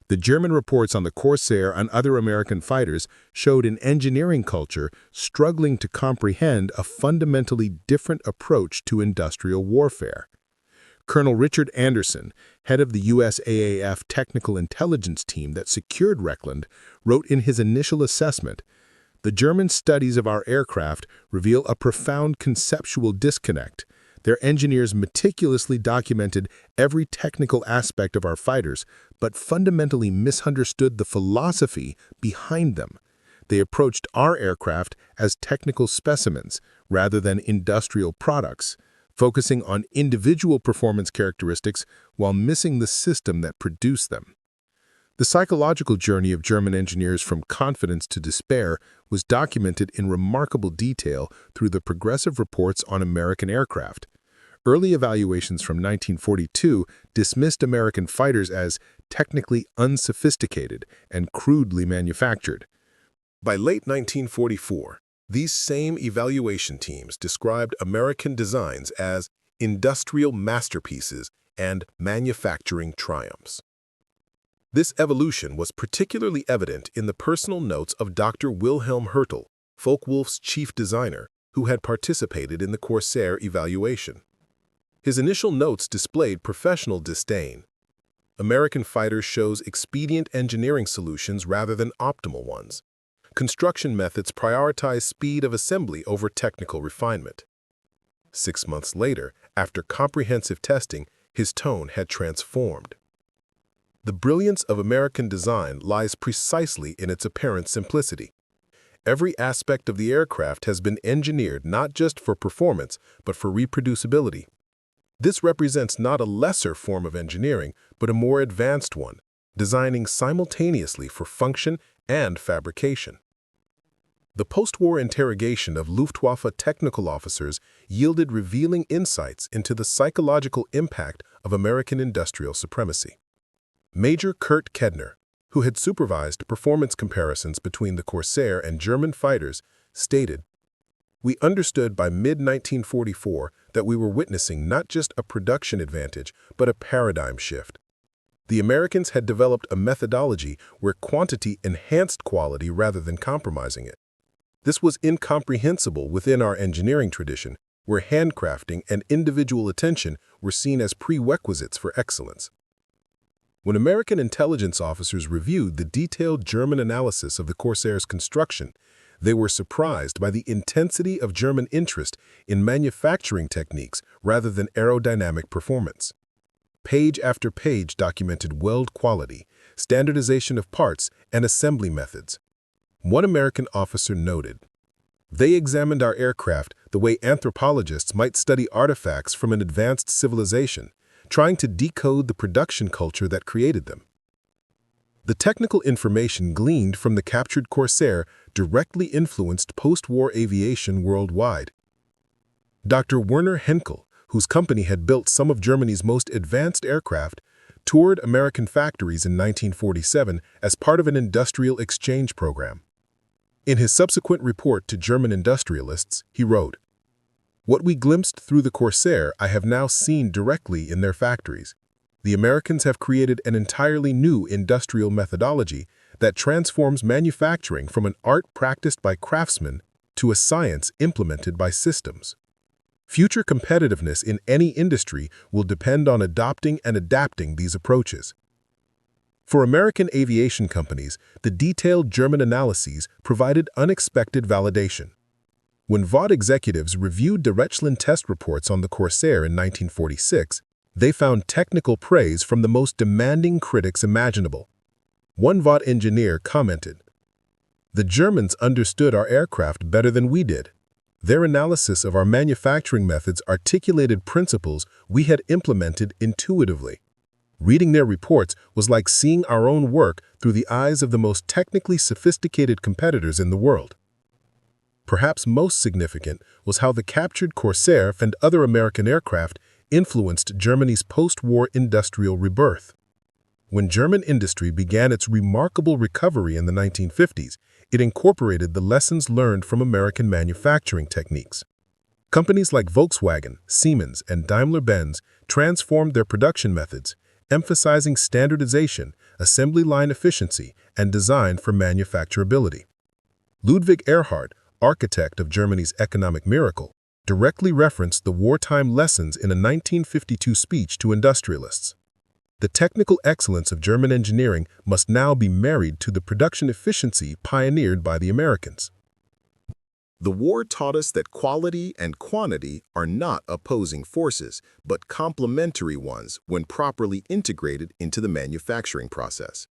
The German reports on the Corsair and other American fighters showed an engineering culture struggling to comprehend a fundamentally different approach to industrial warfare. Colonel Richard Anderson, head of the USAAF technical intelligence team that secured Rechlin, wrote in his initial assessment, "The German studies of our aircraft reveal a profound conceptual disconnect. Their engineers meticulously documented every technical aspect of our fighters, but fundamentally misunderstood the philosophy behind them. They approached our aircraft as technical specimens rather than industrial products, focusing on individual performance characteristics while missing the system that produced them." The psychological journey of German engineers from confidence to despair was documented in remarkable detail through the progressive reports on American aircraft. Early evaluations from 1942 dismissed American fighters as technically unsophisticated and crudely manufactured. By late 1944, these same evaluation teams described American designs as industrial masterpieces and manufacturing triumphs. This evolution was particularly evident in the personal notes of Dr. Wilhelm Hertel, Focke-Wulf's chief designer, who had participated in the Corsair evaluation. His initial notes displayed professional disdain. American fighters chose expedient engineering solutions rather than optimal ones. Construction methods prioritized speed of assembly over technical refinement. 6 months later, after comprehensive testing, his tone had transformed. The brilliance of American design lies precisely in its apparent simplicity. Every aspect of the aircraft has been engineered not just for performance, but for reproducibility. This represents not a lesser form of engineering, but a more advanced one, designing simultaneously for function and fabrication. The post-war interrogation of Luftwaffe technical officers yielded revealing insights into the psychological impact of American industrial supremacy. Major Kurt Kedner, who had supervised performance comparisons between the Corsair and German fighters, stated, "We understood by mid-1944 that we were witnessing not just a production advantage, but a paradigm shift. The Americans had developed a methodology where quantity enhanced quality rather than compromising it. This was incomprehensible within our engineering tradition, where handcrafting and individual attention were seen as prerequisites for excellence." When American intelligence officers reviewed the detailed German analysis of the Corsair's construction, they were surprised by the intensity of German interest in manufacturing techniques rather than aerodynamic performance. Page after page documented weld quality, standardization of parts, and assembly methods. One American officer noted, "They examined our aircraft the way anthropologists might study artifacts from an advanced civilization, trying to decode the production culture that created them." The technical information gleaned from the captured Corsair directly influenced post-war aviation worldwide. Dr. Werner Henkel, whose company had built some of Germany's most advanced aircraft, toured American factories in 1947 as part of an industrial exchange program. In his subsequent report to German industrialists, he wrote, "What we glimpsed through the Corsair I have now seen directly in their factories. The Americans have created an entirely new industrial methodology that transforms manufacturing from an art practiced by craftsmen to a science implemented by systems. Future competitiveness in any industry will depend on adopting and adapting these approaches." For American aviation companies, the detailed German analyses provided unexpected validation. When Vought executives reviewed the Rechlin test reports on the Corsair in 1946, they found technical praise from the most demanding critics imaginable. One Vought engineer commented, "The Germans understood our aircraft better than we did. Their analysis of our manufacturing methods articulated principles we had implemented intuitively. Reading their reports was like seeing our own work through the eyes of the most technically sophisticated competitors in the world." Perhaps most significant was how the captured Corsair and other American aircraft influenced Germany's post-war industrial rebirth. When German industry began its remarkable recovery in the 1950s, it incorporated the lessons learned from American manufacturing techniques. Companies like Volkswagen, Siemens, and Daimler-Benz transformed their production methods, emphasizing standardization, assembly line efficiency, and design for manufacturability. Ludwig Erhard, architect of Germany's economic miracle, directly referenced the wartime lessons in a 1952 speech to industrialists. The technical excellence of German engineering must now be married to the production efficiency pioneered by the Americans. The war taught us that quality and quantity are not opposing forces, but complementary ones when properly integrated into the manufacturing process.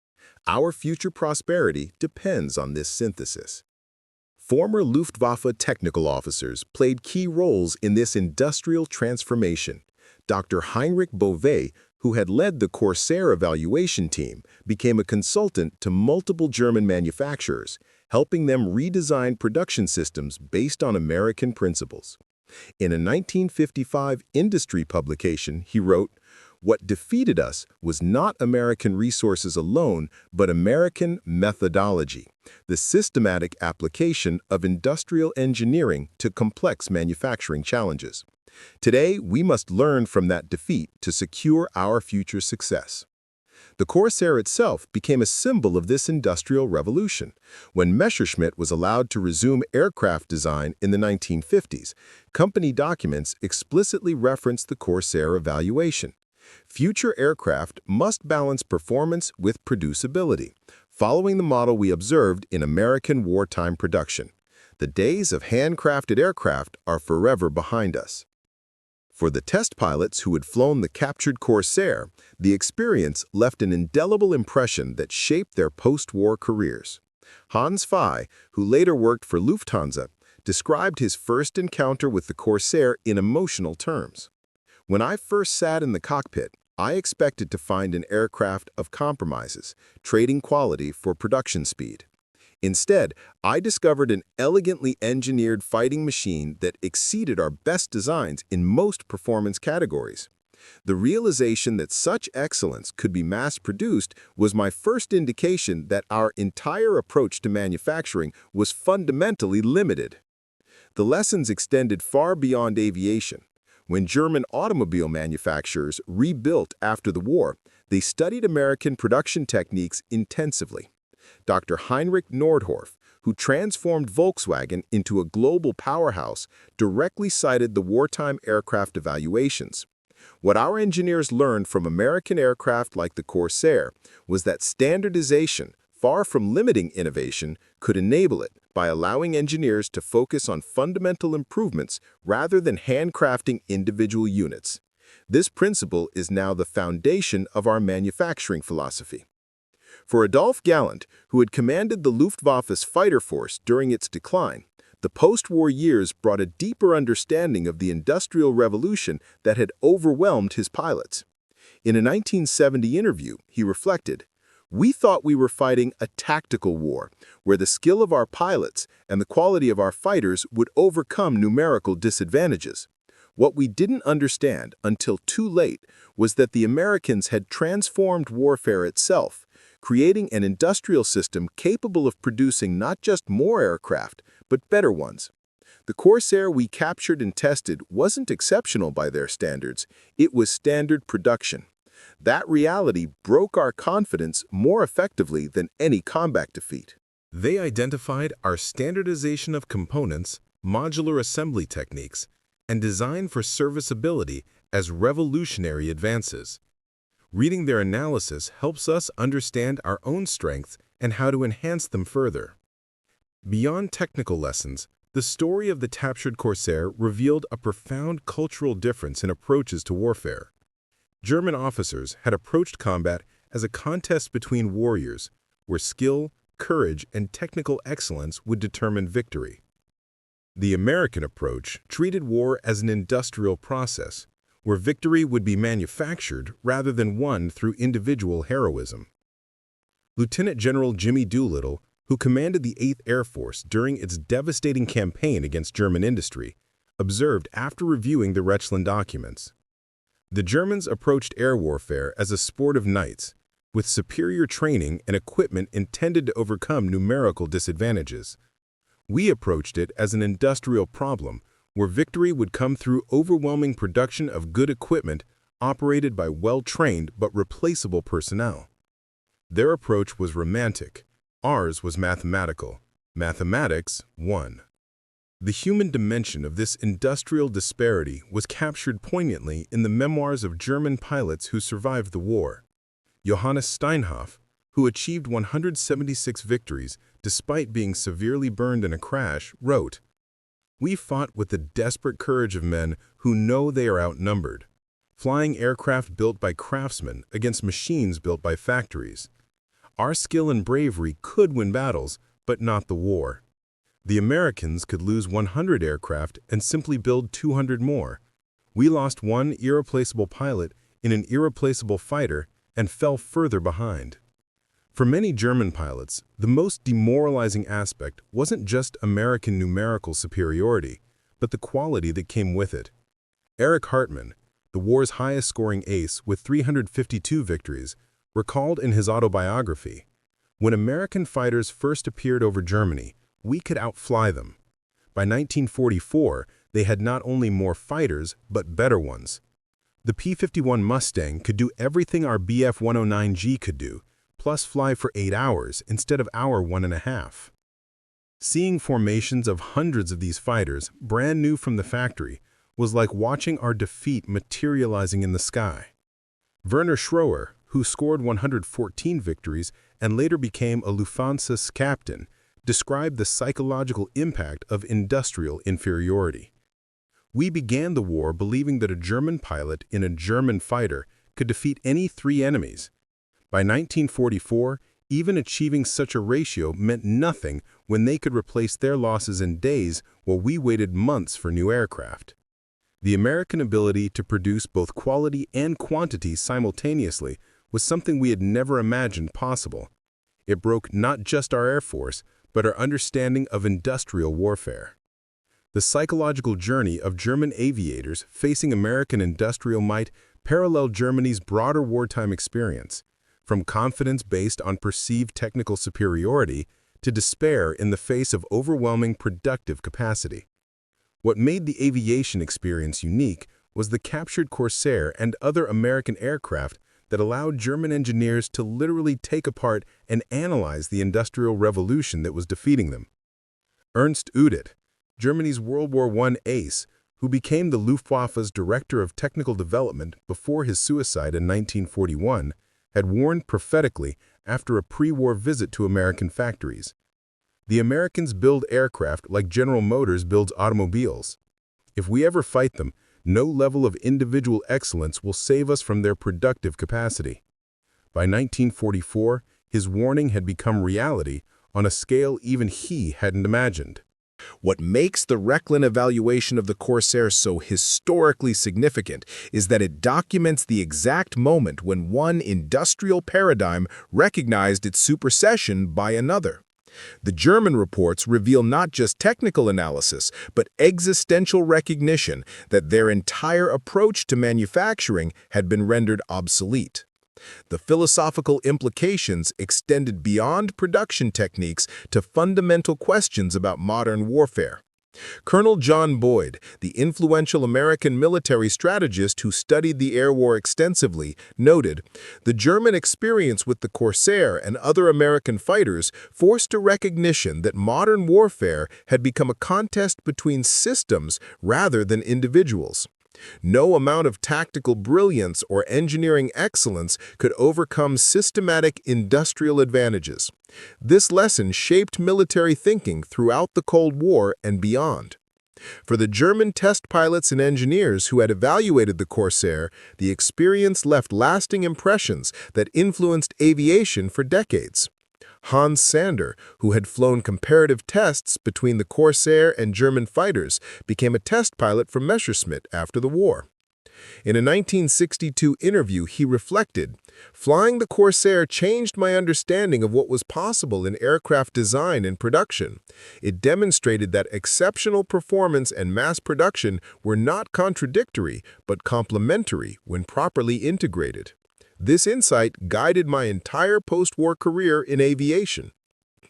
Our future prosperity depends on this synthesis. Former Luftwaffe technical officers played key roles in this industrial transformation. Dr. Heinrich Beauvais, who had led the Corsair evaluation team, became a consultant to multiple German manufacturers, helping them redesign production systems based on American principles. In a 1955 industry publication, he wrote, "What defeated us was not American resources alone, but American methodology, the systematic application of industrial engineering to complex manufacturing challenges. Today, we must learn from that defeat to secure our future success." The Corsair itself became a symbol of this industrial revolution. When Messerschmitt was allowed to resume aircraft design in the 1950s, company documents explicitly referenced the Corsair evaluation. Future aircraft must balance performance with producibility, following the model we observed in American wartime production. The days of handcrafted aircraft are forever behind us. For the test pilots who had flown the captured Corsair, the experience left an indelible impression that shaped their post-war careers. Hans Pfeil, who later worked for Lufthansa, described his first encounter with the Corsair in emotional terms. "When I first sat in the cockpit, I expected to find an aircraft of compromises, trading quality for production speed. Instead, I discovered an elegantly engineered fighting machine that exceeded our best designs in most performance categories. The realization that such excellence could be mass-produced was my first indication that our entire approach to manufacturing was fundamentally limited." The lessons extended far beyond aviation. When German automobile manufacturers rebuilt after the war, they studied American production techniques intensively. Dr. Heinrich Nordhoff, who transformed Volkswagen into a global powerhouse, directly cited the wartime aircraft evaluations. What our engineers learned from American aircraft like the Corsair was that standardization, far from limiting innovation, could enable it by allowing engineers to focus on fundamental improvements rather than handcrafting individual units. This principle is now the foundation of our manufacturing philosophy. For Adolf Galland, who had commanded the Luftwaffe's fighter force during its decline, the post-war years brought a deeper understanding of the industrial revolution that had overwhelmed his pilots. In a 1970 interview, he reflected, "We thought we were fighting a tactical war, where the skill of our pilots and the quality of our fighters would overcome numerical disadvantages. What we didn't understand until too late was that the Americans had transformed warfare itself, creating an industrial system capable of producing not just more aircraft, but better ones. The Corsair we captured and tested wasn't exceptional by their standards, it was standard production. That reality broke our confidence more effectively than any combat defeat." They identified our standardization of components, modular assembly techniques, and design for serviceability as revolutionary advances. Reading their analysis helps us understand our own strengths and how to enhance them further. Beyond technical lessons, the story of the captured Corsair revealed a profound cultural difference in approaches to warfare. German officers had approached combat as a contest between warriors, where skill, courage, and technical excellence would determine victory. The American approach treated war as an industrial process, where victory would be manufactured rather than won through individual heroism. Lieutenant General Jimmy Doolittle, who commanded the 8th Air Force during its devastating campaign against German industry, observed after reviewing the Rechlin documents, "The Germans approached air warfare as a sport of knights, with superior training and equipment intended to overcome numerical disadvantages. We approached it as an industrial problem, where victory would come through overwhelming production of good equipment operated by well-trained but replaceable personnel. Their approach was romantic. Ours was mathematical. Mathematics won." The human dimension of this industrial disparity was captured poignantly in the memoirs of German pilots who survived the war. Johannes Steinhoff, who achieved 176 victories despite being severely burned in a crash, wrote, "We fought with the desperate courage of men who know they are outnumbered, flying aircraft built by craftsmen against machines built by factories. Our skill and bravery could win battles, but not the war. The Americans could lose 100 aircraft and simply build 200 more. We lost one irreplaceable pilot in an irreplaceable fighter and fell further behind. For many German pilots, the most demoralizing aspect wasn't just American numerical superiority, but the quality that came with it. Erich Hartmann, the war's highest-scoring ace with 352 victories, recalled in his autobiography, "When American fighters first appeared over Germany, we could outfly them. By 1944, they had not only more fighters, but better ones. The P-51 Mustang could do everything our Bf-109G could do, plus fly for 8 hours instead of hour 1.5. Seeing formations of hundreds of these fighters, brand new from the factory, was like watching our defeat materializing in the sky." Werner Schroer, who scored 114 victories and later became a Luftwaffe's captain, described the psychological impact of industrial inferiority. "We began the war believing that a German pilot in a German fighter could defeat any 3 enemies. By 1944, even achieving such a ratio meant nothing when they could replace their losses in days while we waited months for new aircraft. The American ability to produce both quality and quantity simultaneously was something we had never imagined possible. It broke not just our Air Force, but our understanding of industrial warfare." The psychological journey of German aviators facing American industrial might paralleled Germany's broader wartime experience, from confidence based on perceived technical superiority to despair in the face of overwhelming productive capacity. What made the aviation experience unique was the captured Corsair and other American aircraft that allowed German engineers to literally take apart and analyze the industrial revolution that was defeating them. Ernst Udet, Germany's World War I ace, who became the Luftwaffe's Director of Technical Development before his suicide in 1941, had warned prophetically after a pre-war visit to American factories. "The Americans build aircraft like General Motors builds automobiles. If we ever fight them, no level of individual excellence will save us from their productive capacity." By 1944, his warning had become reality on a scale even he hadn't imagined. What makes the Rechlin evaluation of the Corsair so historically significant is that it documents the exact moment when one industrial paradigm recognized its supersession by another. The German reports reveal not just technical analysis, but existential recognition that their entire approach to manufacturing had been rendered obsolete. The philosophical implications extended beyond production techniques to fundamental questions about modern warfare. Colonel John Boyd, the influential American military strategist who studied the air war extensively, noted, "The German experience with the Corsair and other American fighters forced a recognition that modern warfare had become a contest between systems rather than individuals. No amount of tactical brilliance or engineering excellence could overcome systematic industrial advantages." This lesson shaped military thinking throughout the Cold War and beyond. For the German test pilots and engineers who had evaluated the Corsair, the experience left lasting impressions that influenced aviation for decades. Hans Sander, who had flown comparative tests between the Corsair and German fighters, became a test pilot for Messerschmitt after the war. In a 1962 interview, he reflected, "Flying the Corsair changed my understanding of what was possible in aircraft design and production. It demonstrated that exceptional performance and mass production were not contradictory, but complementary when properly integrated. This insight guided my entire post-war career in aviation."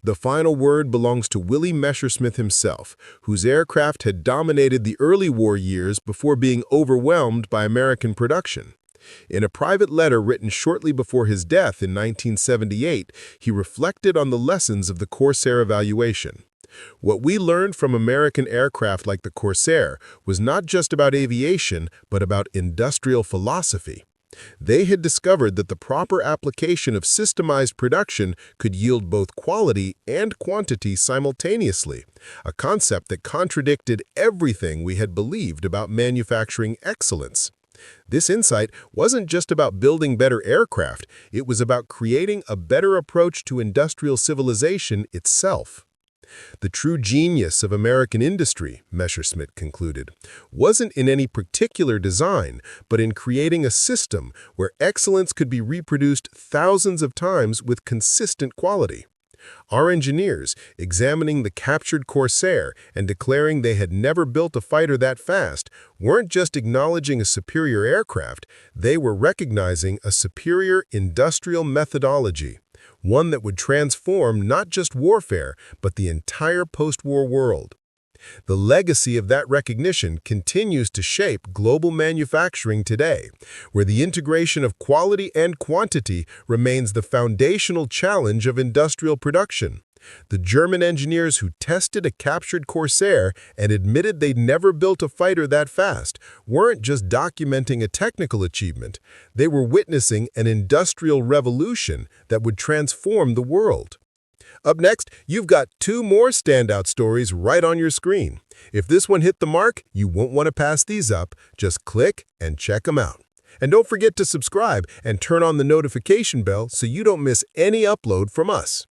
The final word belongs to Willy Messerschmitt himself, whose aircraft had dominated the early war years before being overwhelmed by American production. In a private letter written shortly before his death in 1978, he reflected on the lessons of the Corsair evaluation. "What we learned from American aircraft like the Corsair was not just about aviation, but about industrial philosophy. They had discovered that the proper application of systemized production could yield both quality and quantity simultaneously, a concept that contradicted everything we had believed about manufacturing excellence. This insight wasn't just about building better aircraft, it was about creating a better approach to industrial civilization itself." The true genius of American industry, Messerschmitt concluded, wasn't in any particular design, but in creating a system where excellence could be reproduced thousands of times with consistent quality. Our engineers, examining the captured Corsair and declaring they had never built a fighter that fast, weren't just acknowledging a superior aircraft, they were recognizing a superior industrial methodology, one that would transform not just warfare, but the entire post-war world. The legacy of that recognition continues to shape global manufacturing today, where the integration of quality and quantity remains the foundational challenge of industrial production. The German engineers who tested a captured Corsair and admitted they'd never built a fighter that fast weren't just documenting a technical achievement, they were witnessing an industrial revolution that would transform the world. Up next, you've got two more standout stories right on your screen. If this one hit the mark, you won't want to pass these up. Just click and check them out. And don't forget to subscribe and turn on the notification bell so you don't miss any upload from us.